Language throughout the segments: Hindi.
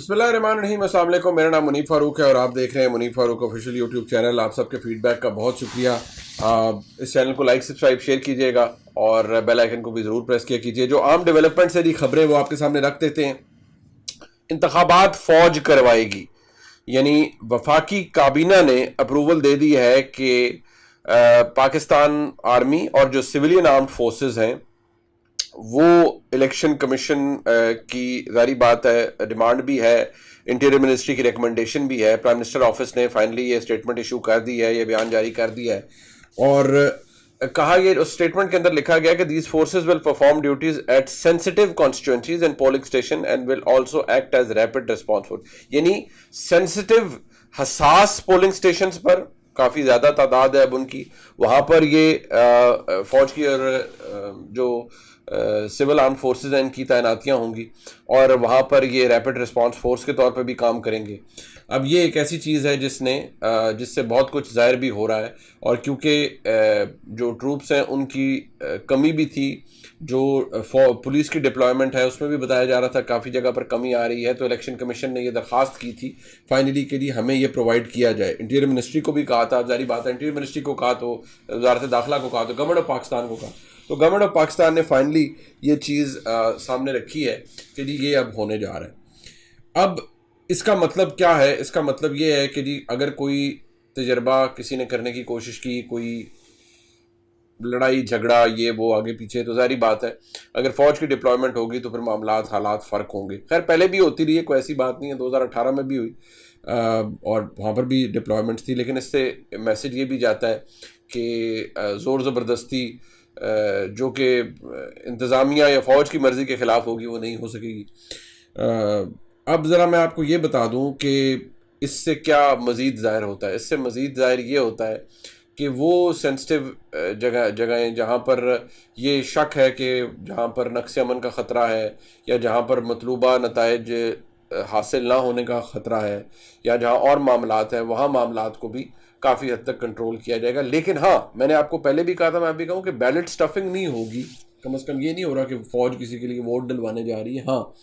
बिस्मिल्लाहिर्रहमानिर्रहीम, अस्सलाम वालेकुम। मेरा नाम मुनीफ फ़ारूक है और आप देख रहे हैं Munif Farooq official YouTube channel. आप सबके फीडबैक का बहुत शुक्रिया। इस चैनल को लाइक सब्सक्राइब शेयर कीजिएगा और बेल आइकन को भी ज़रूर प्रेस किया कीजिए। जो आम डेवलपमेंट से दी खबरें वो आपके सामने रख देते हैं। इंतखाबात फ़ौज करवाएगी, यानी वफाकी काबीना ने अप्रूवल दे दी है कि पाकिस्तान आर्मी और जो सिविलियन आर्म्ड फोर्सेस हैं वो इलेक्शन कमीशन की जारी बात है, डिमांड भी है, इंटीरियर मिनिस्ट्री की रिकमेंडेशन भी है। प्राइम मिनिस्टर ऑफिस ने फाइनली ये स्टेटमेंट इशू कर दी है, ये बयान जारी कर दिया है और कहा, ये उस स्टेटमेंट के अंदर लिखा गया कि these forces will perform duties at sensitive constituencies and polling station and will also act as rapid response force. यानी सेंसिटिव हसास पोलिंग स्टेशन पर काफ़ी ज़्यादा तादाद है अब उनकी, वहाँ पर ये फ़ौज की और जो सिविल आर्म फोर्सेस हैं इनकी तैनातियाँ होंगी और वहाँ पर ये रैपिड रिस्पांस फोर्स के तौर पे भी काम करेंगे। अब ये एक ऐसी चीज़ है जिससे बहुत कुछ ज़ाहिर भी हो रहा है और क्योंकि जो ट्रूप्स हैं उनकी कमी भी थी, जो पुलिस की डिप्लॉयमेंट है उसमें भी बताया जा रहा था काफ़ी जगह पर कमी आ रही है। तो इलेक्शन कमीशन ने ये दरख्वास्त की थी फाइनली के लिए हमें ये प्रोवाइड किया जाए। इंटीरियर मिनिस्ट्री को भी कहा था, जारी बात है, इंटीरियर मिनिस्ट्री को कहा, तो वजारत दाखिला को कहा, तो गवर्नमेंट ऑफ पाकिस्तान को कहा, तो गवर्नमेंट ऑफ पाकिस्तान ने फाइनली ये चीज़ सामने रखी है कि जी ये अब होने जा रहा है। अब इसका मतलब क्या है? इसका मतलब ये है कि जी अगर कोई तजर्बा किसी ने करने की कोशिश की, कोई लड़ाई झगड़ा ये वो आगे पीछे, तो जारी बात है अगर फ़ौज की डिप्लॉयमेंट होगी तो फिर मामलात हालात फ़र्क होंगे। खैर पहले भी होती रही है, कोई ऐसी बात नहीं है, 2018 में भी हुई और वहाँ पर भी डिप्लॉयमेंट्स थी, लेकिन इससे मैसेज ये भी जाता है कि ज़ोर ज़बरदस्ती जो कि इंतज़ामिया या फ़ौज की मर्ज़ी के ख़िलाफ़ होगी वो नहीं हो सकेगी। अब ज़रा मैं आपको ये बता दूं कि इससे क्या मज़ीद ज़ाहिर होता है। इससे मज़ीद ज़ाहिर ये होता है कि वो सेंसिटिव जगहें जहाँ पर ये शक है कि जहाँ पर नक्स अमन का ख़तरा है या जहाँ पर मतलूबा नताइज हासिल ना होने का ख़तरा है या जहाँ और मामलात हैं, वहाँ मामलात को भी काफ़ी हद तक कंट्रोल किया जाएगा। लेकिन हाँ, मैंने आपको पहले भी कहा था, मैं भी कहूँ कि बैलेट स्टफिंग नहीं होगी। कम से कम ये नहीं हो रहा कि फ़ौज किसी के लिए वोट डलवाने जा रही है। हाँ,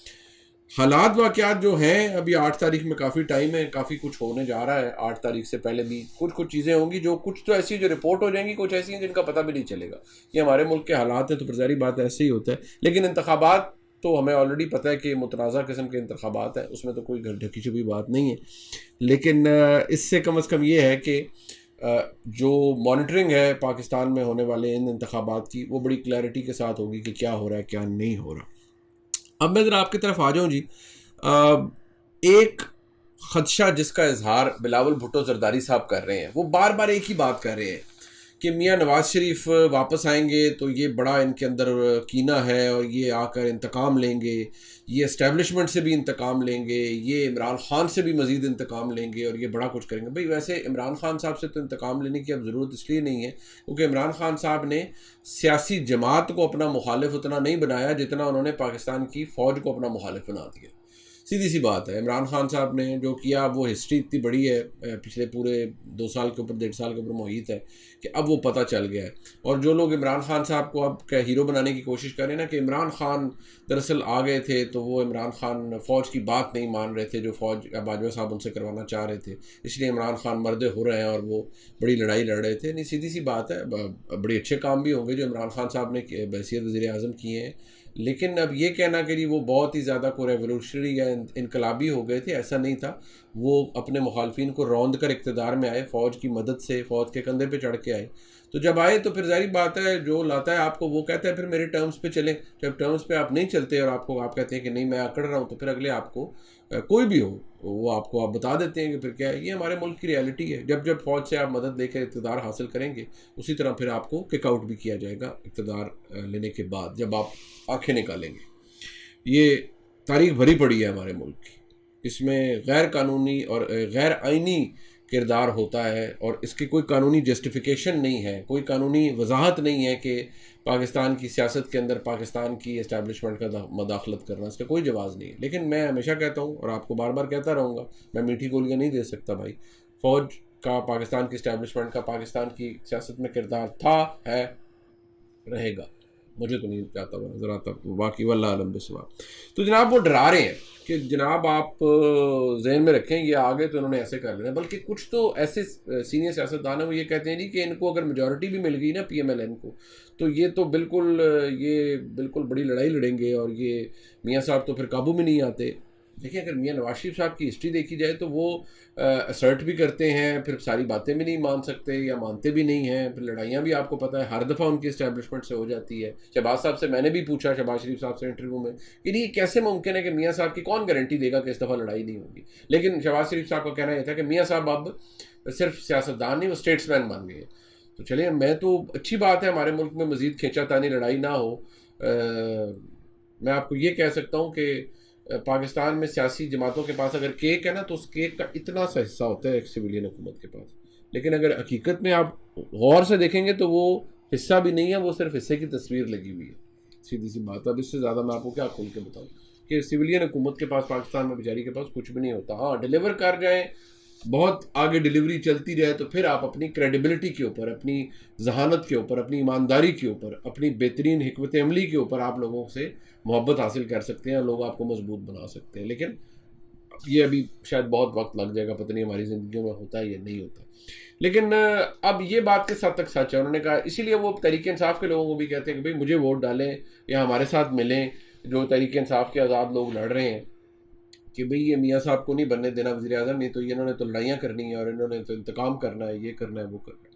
हालात वाक़यात जो हैं, अभी 8 तारीख में काफ़ी टाइम है, काफ़ी कुछ होने जा रहा है। 8 तारीख से पहले भी कुछ चीज़ें होंगी, जो कुछ तो ऐसी जो रिपोर्ट हो जाएंगी, कुछ ऐसी हैं जिनका पता भी नहीं चलेगा। ये हमारे मुल्क के हालात हैं, तो ज़ाहिर बात ऐसे ही होता है। लेकिन इंतखाबात तो हमें ऑलरेडी पता है कि मुतनाज़ा किस्म के इंतखाबात हैं, उसमें तो कोई ढकी छुपी बात नहीं है। लेकिन इससे कम से कम ये है कि जो मॉनिटरिंग है पाकिस्तान में होने वाले इन इंतखाबात की, वो बड़ी क्लैरिटी के साथ होगी कि क्या हो रहा है क्या नहीं हो रहा। अब मैं ज़रा आपकी तरफ आ जाऊँ जी। एक खदशा जिसका इजहार बिलावल भुट्टो जरदारी साहब कर रहे हैं, वो बार बार एक ही बात कर रहे हैं कि मियाँ नवाज शरीफ वापस आएंगे तो ये बड़ा इनके अंदर कीना है और ये आकर इंतकाम लेंगे, ये इस्टेब्लिशमेंट से भी इंतकाम लेंगे, ये इमरान खान से भी मज़ीद इंतकाम लेंगे और ये बड़ा कुछ करेंगे। भाई वैसे इमरान खान साहब से तो इंतकाम लेने की अब ज़रूरत इसलिए नहीं है क्योंकि इमरान खान साहब ने सियासी जमात को अपना मुखालिफ उतना नहीं बनाया जितना उन्होंने पाकिस्तान की फ़ौज को अपना मुखालिफ बना दिया। सीधी सी बात है, इमरान खान साहब ने जो किया वो हिस्ट्री इतनी बड़ी है, पिछले पूरे 2 साल के ऊपर 1.5 साल के ऊपर मुहित है कि अब वो पता चल गया है। और जो लोग इमरान खान साहब को अब क्या हीरो बनाने की कोशिश कर रहे हैं ना कि इमरान खान दरअसल आ गए थे तो वो इमरान खान फ़ौज की बात नहीं मान रहे थे जो फ़ौज बाजवा साहब उनसे करवाना चाह रहे थे, इसलिए इमरान खान मर्दे हो रहे हैं और वो बड़ी लड़ाई लड़ रहे थे। नहीं, सीधी सी बात है, बड़े अच्छे काम भी होंगे जो इमरान खान साहब ने बहसीत वज़ीर आज़म किए हैं, लेकिन अब ये कहना कि वो बहुत ही ज़्यादा को रेवोल्यूशनरी या इनकलाबी हो गए थे, ऐसा नहीं था। वो अपने मुखालफिन को रौंद कर इक़्तिदार में आए, फ़ौज की मदद से, फ़ौज के कंधे पे चढ़ के आए। तो जब आए तो फिर ज़ाहिर बात है जो लाता है आपको वो कहता है फिर मेरे टर्म्स पे चलें। जब टर्म्स पे आप नहीं चलते और आप कहते हैं कि नहीं मैं अकड़ रहा हूँ, तो फिर अगले आपको कोई भी हो वो आपको आप बता देते हैं कि फिर क्या है। ये हमारे मुल्क की रियलिटी है। जब जब फ़ौज से आप मदद लेकर इक़्तिदार हासिल करेंगे, उसी तरह फिर आपको किक आउट भी किया जाएगा इक़्तिदार लेने के बाद, जब आप आंखें निकालेंगे। ये तारीख भरी पड़ी है हमारे मुल्क की, इसमें गैर कानूनी और गैर आइनी किरदार होता है और इसकी कोई कानूनी जस्टिफिकेशन नहीं है, कोई कानूनी वजाहत नहीं है कि पाकिस्तान की सियासत के अंदर पाकिस्तान की इस्टेब्लिशमेंट का मदाखलत करना, इसका कोई जवाज़ नहीं है। लेकिन मैं हमेशा कहता हूँ और आपको बार बार कहता रहूँगा, मैं मीठी गोलियाँ नहीं दे सकता भाई। फ़ौज का, पाकिस्तान की इस्टेब्लिशमेंट का पाकिस्तान की सियासत में किरदार था, है, रहेगा। मुझे तो नहीं जाता हुआ नजर आता, बाकी वल्लाह आलम बिस्वा। तो जनाब वो डरा रहे हैं कि जनाब आप जहन में रखें ये आ गए तो इन्होंने ऐसे कर लेना। बल्कि कुछ तो ऐसे सीनियर सियासतदान हैं वो ये कहते हैं नहीं कि इनको अगर मेजॉरिटी भी मिल गई ना PMLN को, तो ये तो बिल्कुल ये बिल्कुल बड़ी लड़ाई लड़ेंगे और ये मियाँ साहब तो फिर काबू में नहीं आते। देखिए अगर मियाँ नवाज शरीफ साहब की हिस्ट्री देखी जाए तो वो असर्ट भी करते हैं, फिर सारी बातें भी नहीं मान सकते या मानते भी नहीं हैं, फिर लड़ाइयाँ भी आपको पता है हर दफ़ा उनकी इस्टेब्लिशमेंट से हो जाती है। शहबाज साहब से मैंने भी पूछा, शहबाज शरीफ साहब से इंटरव्यू में, कि नहीं कैसे मुमकिन है कि मियाँ साहब की कौन गारंटी देगा कि इस दफ़ा लड़ाई नहीं होगी। लेकिन शहबाज शरीफ साहब का कहना यह था कि मियाँ साहब अब सिर्फ सियासतदान नहीं, वो स्टेट्समैन बन गए। तो चलिए, मैं तो अच्छी बात है हमारे मुल्क में मज़ीद खींचातानी लड़ाई ना हो। मैं आपको ये कह सकता हूँ कि पाकिस्तान में सियासी जमातों के पास अगर केक है ना, तो उस केक का इतना सा हिस्सा होता है एक सिविलियन हुकूमत के पास। लेकिन अगर हकीकत में आप गौर से देखेंगे तो वो हिस्सा भी नहीं है, वो सिर्फ हिस्से की तस्वीर लगी हुई है। सीधी सी बात। अब इससे ज़्यादा मैं आपको क्या खोल के बताऊँ कि सिविलियन हुकूमत के पास पाकिस्तान में बेचारी के पास कुछ भी नहीं होता। हाँ, डिलीवर कर जाए, बहुत आगे डिलीवरी चलती रहे, तो फिर आप अपनी क्रेडिबिलिटी के ऊपर, अपनी जहानत के ऊपर, अपनी ईमानदारी के ऊपर, अपनी बेहतरीन हिकमत अमली के ऊपर आप लोगों से मोहब्बत हासिल कर सकते हैं, लोग आपको मजबूत बना सकते हैं। लेकिन ये अभी शायद बहुत वक्त लग जाएगा, पता नहीं हमारी ज़िंदगियों में होता है या नहीं होता। लेकिन अब ये बात किस हद तक सच है, उन्होंने कहा, इसीलिए वो तहरीक इंसाफ के लोगों को भी कहते हैं कि भाई मुझे वोट डालें या हमारे साथ मिलें, जो तहरीक इंसाफ के आज़ाद लोग लड़ रहे हैं, कि भाई ये मियाँ साहब को नहीं बनने देना वज़ीर आज़म, नहीं तो इन्होंने तो लड़ाइयाँ करनी है और इन्होंने तो इंतकाम करना है, ये करना है, वो करना है।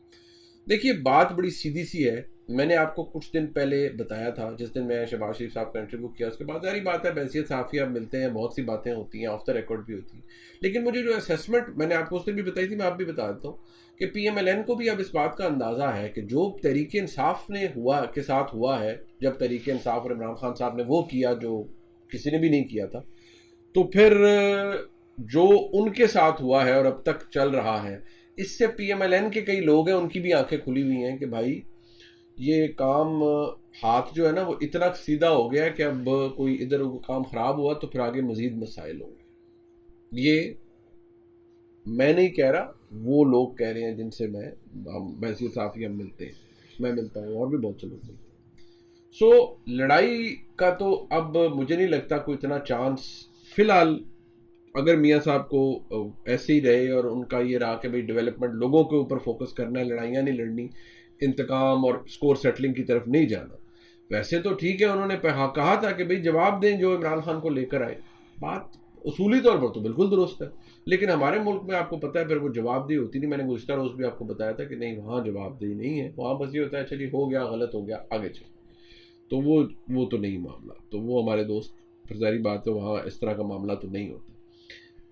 देखिए बात बड़ी सीधी सी है। मैंने आपको कुछ दिन पहले बताया था, जिस दिन मैं शहबाज शरीफ साहब का इंटरव्यू किया, उसके बाद सारी बात है, बैसियत साफ़ी आप मिलते हैं, बहुत सी बातें होती हैं, ऑफ द रिकॉर्ड भी होती हैं। लेकिन मुझे जो असेसमेंट मैंने आपको उस दिन भी बताई थी, मैं आप भी बता देता हूँ कि PMLN को भी अब इस बात का अंदाज़ा है कि जो तहरीक इंसाफ ने हुआ के साथ हुआ है, जब तहरीक इंसाफ और इमरान खान साहब ने वो किया जो किसी ने भी नहीं किया था, तो फिर जो उनके साथ हुआ है और अब तक चल रहा है, इससे PMLN के कई लोग हैं, उनकी भी आंखें खुली हुई हैं कि भाई ये काम, हाथ जो है ना वो इतना सीधा हो गया है कि अब कोई इधर काम ख़राब हुआ तो फिर आगे मज़ीद मसाइल होंगे। ये मैं नहीं कह रहा, वो लोग कह रहे हैं जिनसे हम वैसी साफ़ी हम मिलते हैं, मैं मिलता हूँ और भी बहुत से लोग मिलते हैं। सो लड़ाई का तो अब मुझे नहीं लगता कोई इतना चांस फ़िलहाल, अगर मियाँ साहब को ऐसे ही रहे और उनका ये रहा कि भाई डेवलपमेंट, लोगों के ऊपर फोकस करना है, लड़ाइयाँ नहीं लड़नी, इंतकाम और स्कोर सेटलिंग की तरफ नहीं जाना। वैसे तो ठीक है, उन्होंने कहा था कि भाई जवाब दें जो इमरान खान को लेकर आए, बात उसूली तौर पर तो बिल्कुल दुरुस्त है। लेकिन हमारे मुल्क में आपको पता है फिर वो जवाबदेही होती नहीं। मैंने गुज़श्ता रोज़ भी आपको बताया था कि नहीं, वहाँ जवाबदेही नहीं है, वहाँ बस ये होता है चलिए हो गया, गलत हो गया, आगे चल। तो वो तो नहीं मामला, तो वो हमारे दोस्त, फिर सारी बात है, वहाँ इस तरह का मामला तो नहीं होता।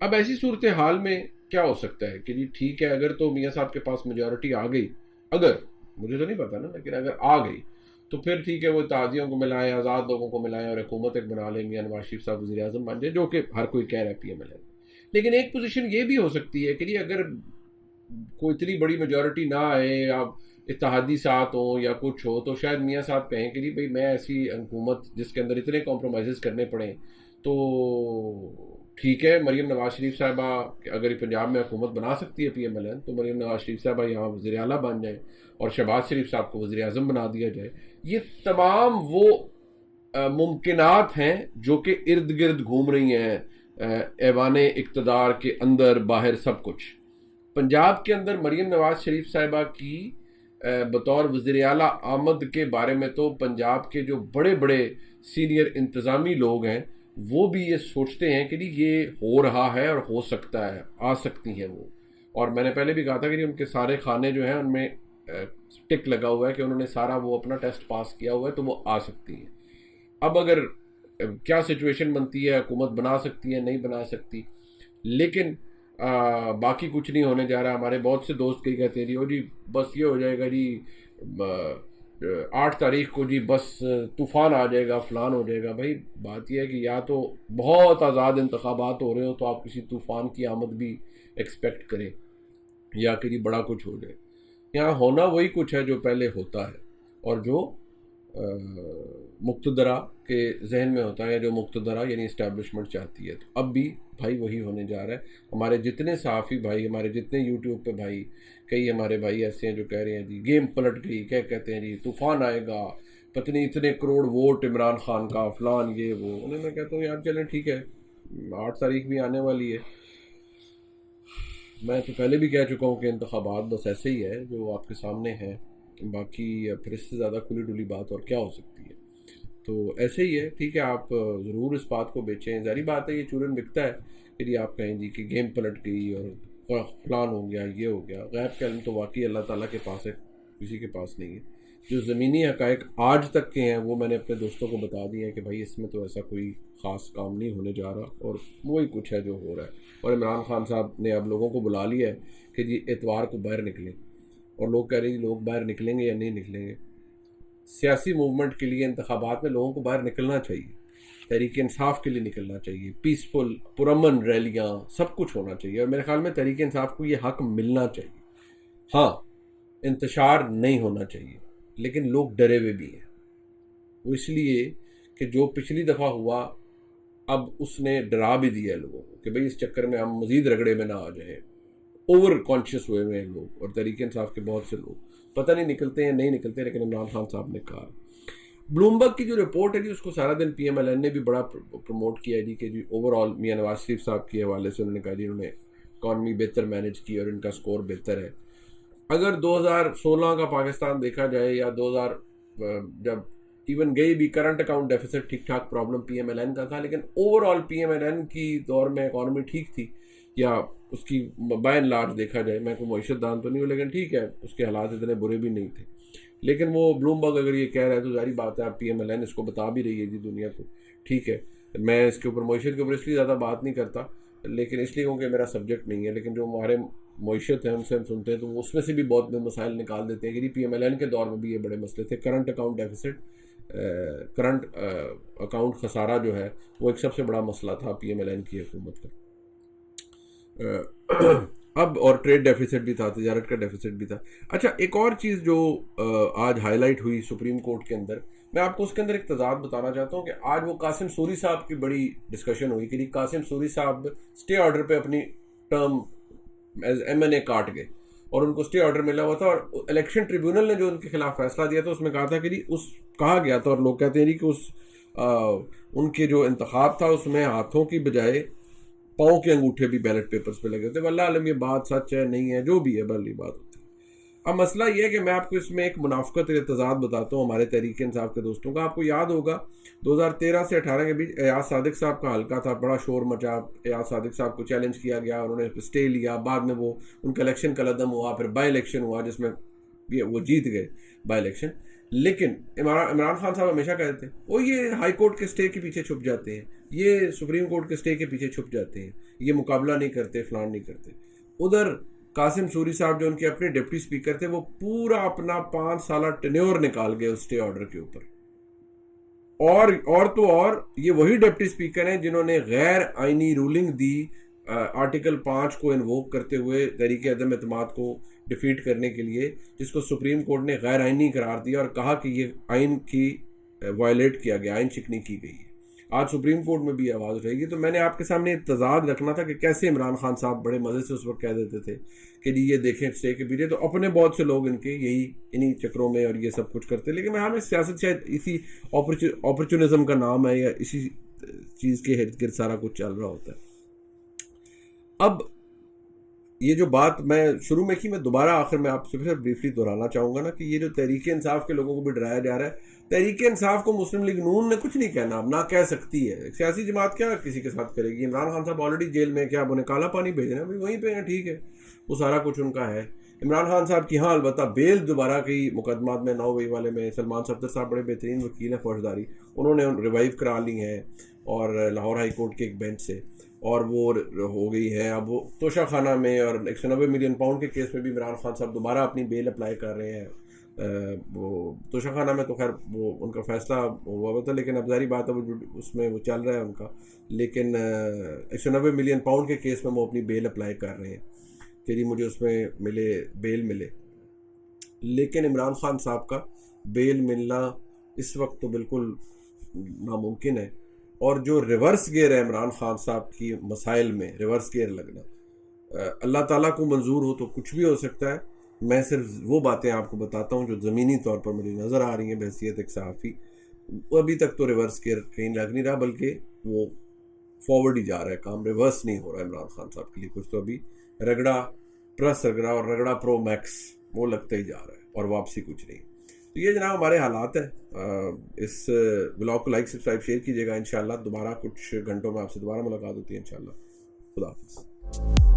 अब ऐसी सूरत हाल में क्या हो सकता है कि जी ठीक है, अगर तो मियाँ साहब के पास मेजॉरिटी आ गई, अगर, मुझे तो नहीं पता ना, लेकिन अगर आ गई तो फिर ठीक है, वो ताज़ियों को मिलाएं, आज़ाद लोगों को मिलाएं और हुकूमत एक बना लें, मियाँ नवाज शरीफ साहब वज़ीर आज़म बन जाए, जो कि हर कोई कह रहा है PMLN। लेकिन एक पोजीशन ये भी हो सकती है कि जी अगर कोई इतनी बड़ी मेजॉरिटी ना आए, आप इत्तेहादी साथ हो या कुछ हो, तो शायद मियाँ साहब कहें कि जी भाई मैं ऐसी हुकूमत जिसके अंदर इतने कॉम्प्रोमाइज़ करने पड़े, तो ठीक है, मरीम नवाज शरीफ साहबा अगर पंजाब में हुकूमत बना सकती है PMLN, तो मरीम नवाज शरीफ साहबा यहाँ वज़ीर आला बन जाए और शहबाज शरीफ साहब को वज़ीर आज़म बना दिया जाए। ये तमाम वो मुमकिनात हैं जो कि इर्द गिर्द घूम रही हैं ऐवान इक़्तिदार के अंदर बाहर सब कुछ। पंजाब के अंदर मरीम नवाज शरीफ साहिबा की बतौर वज़ीर आला आमद के बारे में तो पंजाब के जो बड़े बड़े सीनियर इंतज़ामी लोग हैं वो भी ये सोचते हैं कि ये हो रहा है और हो सकता है, आ सकती हैं वो। और मैंने पहले भी कहा था कि उनके सारे खाने जो हैं उनमें टिक लगा हुआ है कि उन्होंने सारा वो अपना टेस्ट पास किया हुआ है, तो वो आ सकती हैं। अब अगर क्या सिचुएशन बनती है, हुकूमत बना सकती है, नहीं बना सकती, लेकिन बाकी कुछ नहीं होने जा रहा। हमारे बहुत से दोस्त कई कहते हैं जी, ओ जी बस ये हो जाएगा जी 8 तारीख को जी बस तूफ़ान आ जाएगा, फ़लान हो जाएगा। भाई बात यह है कि या तो बहुत आज़ाद इंतखाबात हो रहे हो तो आप किसी तूफ़ान की आमद भी एक्सपेक्ट करें, या कि जी बड़ा कुछ हो जाए। यहाँ होना वही कुछ है जो पहले होता है और जो मुक़्तदरा के जहन में होता है, जो मुक़्तदरा यानी इस्टेब्लिशमेंट चाहती है। तो अब भी भाई वही होने जा रहा है। हमारे जितने सहाफ़ी भाई, हमारे जितने यूट्यूब पे भाई, कई हमारे भाई ऐसे हैं जो कह रहे हैं जी गेम पलट गई, क्या कहते हैं जी तूफ़ान आएगा, पता नहीं इतने करोड़ वोट इमरान खान का, फलान ये वो। उन्हें मैं कहता हूँ यार चलें ठीक है, 8 तारीख भी आने वाली है। मैं तो पहले भी कह चुका हूँ कि इंतखाबात बस ऐसे ही है जो आपके सामने है, बाकी फिर इससे ज़्यादा खुली डुली बात और क्या हो सकती है। तो ऐसे ही है, ठीक है, आप ज़रूर इस बात को बेचें। जारी बात है ये चूरन बिकता है, यदि आप कहें जी कि गेम पलट गई और फलान हो गया, ये हो गया। गैब का इल्म तो वाकई अल्लाह ताला के पास है, किसी के पास नहीं है। जो ज़मीनी हक़ाइक़ आज तक के हैं वो मैंने अपने दोस्तों को बता दिए हैं कि भाई इसमें तो ऐसा कोई ख़ास काम नहीं होने जा रहा और वही कुछ है जो हो रहा है। और इमरान खान साहब ने अब लोगों को बुला लिया है कि जी एतवार को बाहर निकलें, और लोग कह रहे हैं लोग बाहर निकलेंगे या नहीं निकलेंगे। सियासी मूवमेंट के लिए इंतखाबात में लोगों को बाहर निकलना चाहिए, तहरीक इंसाफ के लिए निकलना चाहिए, पीसफुल पुरअमन रैलियाँ सब कुछ होना चाहिए। और मेरे ख्याल में तहरीक इंसाफ को ये हक मिलना चाहिए। हाँ, इंतशार नहीं होना चाहिए, लेकिन लोग डरे हुए भी हैं। वो इसलिए कि जो पिछली दफ़ा हुआ अब उसने डरा भी दिया लोगों को कि भाई इस चक्कर में हम मज़ीद रगड़े में ना आ जाएं। ओवर कॉन्शियस हुए हुए हैं लोग, और तहरीक इंसाफ के बहुत से लोग पता नहीं निकलते हैं नहीं निकलते, लेकिन इमरान खान साहब ने कहा। ब्लूमबर्ग की जो रिपोर्ट है जी उसको सारा दिन PMLN ने भी बड़ा प्रमोट किया है जी कि जी ओवरऑल मियां नवाज शरीफ साहब के हवाले से उन्होंने कहा जी उन्होंने इकॉनमी बेहतर मैनेज की और इनका स्कोर बेहतर है। अगर 2016 का पाकिस्तान देखा जाए या 2000 जब इवन गई भी करंट अकाउंट डेफिसिट ठीक ठाक प्रॉब्लम PMLN का था, लेकिन ओवरऑल PMLN की दौर में इकॉनमी ठीक थी, या उसकी बाय एंड लार्ज देखा जाए। मैं कोई मईशत दान तो नहीं हूँ, लेकिन ठीक है उसके हालात इतने बुरे भी नहीं थे। लेकिन वो ब्लूमबर्ग अगर ये कह रहा है तो जारी बात है, आप PMLN इसको बता भी रही है जी दुनिया को। ठीक है, मैं इसके ऊपर मईशत के ऊपर इसलिए ज़्यादा बात नहीं करता, लेकिन इसलिए क्योंकि मेरा सब्जेक्ट नहीं है। लेकिन जो हमारे मईशत है उनसे हम सुनते हैं तो वो उसमें से भी बहुत मसाइल निकाल देते हैं कि PMLN के दौर में भी ये बड़े मसले थे। Current account deficit, current account खसारा जो है वो एक सबसे बड़ा मसला था PMLN की हुकूमत का। अब और ट्रेड डेफिसिट भी था, तजारत का डेफिसिट भी था। अच्छा, एक और चीज़ जो आज हाईलाइट हुई सुप्रीम कोर्ट के अंदर, मैं आपको उसके अंदर एक तजाद बताना चाहता हूँ कि आज वो कासिम सूरी साहब की बड़ी डिस्कशन हुई कि कासिम सूरी साहब स्टे ऑर्डर पे अपनी टर्म एज MNA काट गए और उनको स्टे ऑर्डर मिला हुआ था, और इलेक्शन ट्रिब्यूनल ने जो उनके खिलाफ फैसला दिया था उसमें कहा था कि जी उस कहा गया था, और लोग कहते हैं जी कि उस उनके जो इंतखाब था उसमें हाथों की बजाय पाँव के अंगूठे भी बैलेट पेपर्स पे लगे थे। वल्लाह आलम ये बात सच है नहीं है, जो भी है बल्ली बात होती है। अब मसला ये है कि मैं आपको इसमें एक मुनाफकत तजाद बताता हूँ हमारे तहरीक इंसाफ के दोस्तों का। आपको याद होगा 2013 से 18 के बीच एयाज सादिक साहब का हल्का था, बड़ा शोर मचा, एयाज सादिक साहब को चैलेंज किया गया, उन्होंने स्टे लिया, बाद में वो उनका इलेक्शन का कदम हुआ, फिर बाई इलेक्शन हुआ जिसमें वो जीत गए बाई इलेक्शन। लेकिन इमरान खान साहब हमेशा कहते थे वो ये हाई कोर्ट के स्टे के पीछे छुप जाते हैं, ये सुप्रीम कोर्ट के स्टे के पीछे छुप जाते हैं, ये मुकाबला नहीं करते, फलान नहीं करते। उधर कासिम सूरी साहब जो उनके अपने डिप्टी स्पीकर थे वो पूरा अपना 5 साल टेन्योर निकाल गए उस स्टे ऑर्डर के ऊपर। और तो और ये वही डिप्टी स्पीकर हैं जिन्होंने गैर आइनी रूलिंग दी आर्टिकल 5 को इन्वोक करते हुए तहरीक अदम एतमाद को डिफीट करने के लिए, जिसको सुप्रीम कोर्ट ने गैर आइनी करार दिया और कहा कि ये आइन की वायलेट किया गया, आइन शिकनी की गई है। आज सुप्रीम कोर्ट में भी आवाज़ उठेगी। तो मैंने आपके सामने तजाद रखना था कि कैसे इमरान खान साहब बड़े मज़े से उस वक्त कह देते थे कि जी ये देखें स्टे के पीछे, तो अपने बहुत से लोग इनके यही इन्हीं चक्रों में और ये सब कुछ करते। लेकिन हमें सियासत शायद इसी अपॉर्चुनिज्म का नाम है, या इसी चीज़ के इर्द गिर्द सारा कुछ चल रहा होता है। अब ये जो बात मैं शुरू में की, मैं दोबारा आखिर में आपसे फिर ब्रीफली दोहराना चाहूँगा ना कि ये जो तहरीक इंसाफ के लोगों को भी डराया जा रहा है, तहरीक इंसाफ को मुस्लिम लीग नून ने कुछ नहीं कहना, अब ना कह सकती है। सियासी जमात क्या किसी के साथ करेगी? इमरान खान साहब ऑलरेडी जेल में, क्या अब उन्हें काला पानी भेजना है? भाई वहीं पे हैं, ठीक है, वो सारा कुछ उनका है। इमरान खान साहब की हाँ अलबत्ता बेल दोबारा की मुकदमात में 9 वही वाले में सलमान सफदर साहब बड़े बेहतरीन वकील हैं फौजदारी, उन्होंने रिवाइव करा ली हैं और लाहौर हाई कोर्ट के एक बेंच से, और वो हो गई है। अब वो तोशा खाना में और 190 मिलियन पाउंड के केस में भी इमरान खान साहब दोबारा अपनी बेल अप्लाई कर रहे हैं। वो तोशा खाना में तो खैर वो उनका फैसला हुआ था, लेकिन अब जारी बात है वो उसमें वो चल रहा है उनका। लेकिन 190 मिलियन पाउंड के केस में वो अपनी बेल अप्लाई कर रहे हैं कि जी मुझे उसमें बेल मिले। लेकिन इमरान खान साहब का बेल मिलना इस वक्त तो बिल्कुल नामुमकिन है। और जो रिवर्स गियर है इमरान खान साहब की मसाइल में, रिवर्स गियर लगना, अल्लाह ताला को मंजूर हो तो कुछ भी हो सकता है। मैं सिर्फ वो बातें आपको बताता हूँ जो ज़मीनी तौर पर मुझे नज़र आ रही हैं बहैसियत एक सहाफ़ी। वो अभी तक तो रिवर्स केयर कहीं लग नहीं रहा, बल्कि वो फॉरवर्ड ही जा रहा है, काम रिवर्स नहीं हो रहा है इमरान खान साहब के लिए। कुछ तो अभी रगड़ा प्लस रगड़ा और रगड़ा प्रो मैक्स वो लगता ही जा रहा है और वापसी कुछ नहीं। तो ये जनाब हमारे हालात है। इस ब्लॉग को लाइक सब्सक्राइब शेयर कीजिएगा। इंशाल्लाह दोबारा कुछ घंटों में आपसे दोबारा मुलाकात होती है इंशाल्लाह। खुदा हाफिज़।